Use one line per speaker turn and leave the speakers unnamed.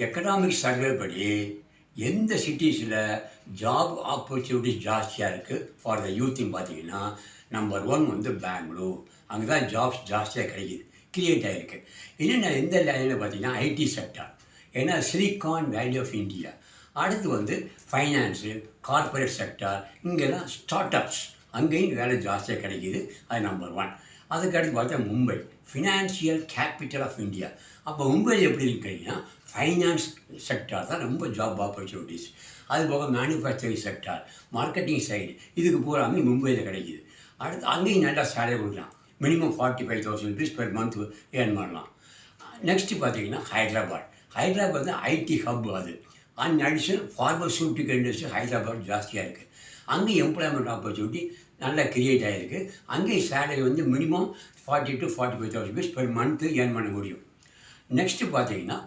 Economic survey படி எந்த சிட்டிஸில் job opportunities ஜாஸ்தியாக இருக்குது ஃபார் த யூத்துன்னு பார்த்தீங்கன்னா நம்பர் 1 வந்து பெங்களூர். அங்கே தான் ஜாப்ஸ் ஜாஸ்தியாக கிடைக்கிது, கிரியேட் ஆகிருக்கு. என்னென்ன எந்த லைனில் பார்த்தீங்கன்னா ஐடி செக்டார், ஏன்னா சிலிகான் வேலி ஆஃப் இந்தியா. அடுத்து வந்து ஃபைனான்ஸு, கார்பரேட் செக்டார், இங்கெல்லாம் ஸ்டார்ட் அப்ஸ், அங்கேயும் வேலை ஜாஸ்தியாக கிடைக்கிது. அது நம்பர் 1. அதுக்கடுத்து பார்த்தா Mumbai, financial capital of India. அப்போ மும்பையில் எப்படி இருக்குன்னா ஃபைனான்ஸ் செக்டார் தான் ரொம்ப ஜாப் ஆப்பர்ச்சுனிட்டிஸ். அது போக மேனுஃபேக்சரிங் செக்டார், மார்க்கெட்டிங் சைடு, இதுக்கு பூராமே மும்பையில் கிடைக்கிது. அடுத்து அங்கேயும் நல்லா சேலரி கொடுக்கலாம். Minimum 45,000 rupees per month earn பண்ணலாம். நெக்ஸ்ட்டு பார்த்தீங்கன்னா ஹைதராபாத் தான் ஐடி ஹப். அது and additional pharmaceutical industry Hyderabad ஜாஸ்தியாக இருக்குது. அங்கேயும் எம்ப்ளாய்மெண்ட் ஆப்பர்ச்சுனிட்டி நல்லா கிரியேட் ஆகிருக்கு. அங்கேயும் சேலரி வந்து minimum 40,000 to 45,000 rupees per month earn பண்ண முடியும். நெக்ஸ்ட்டு பார்த்தீங்கன்னா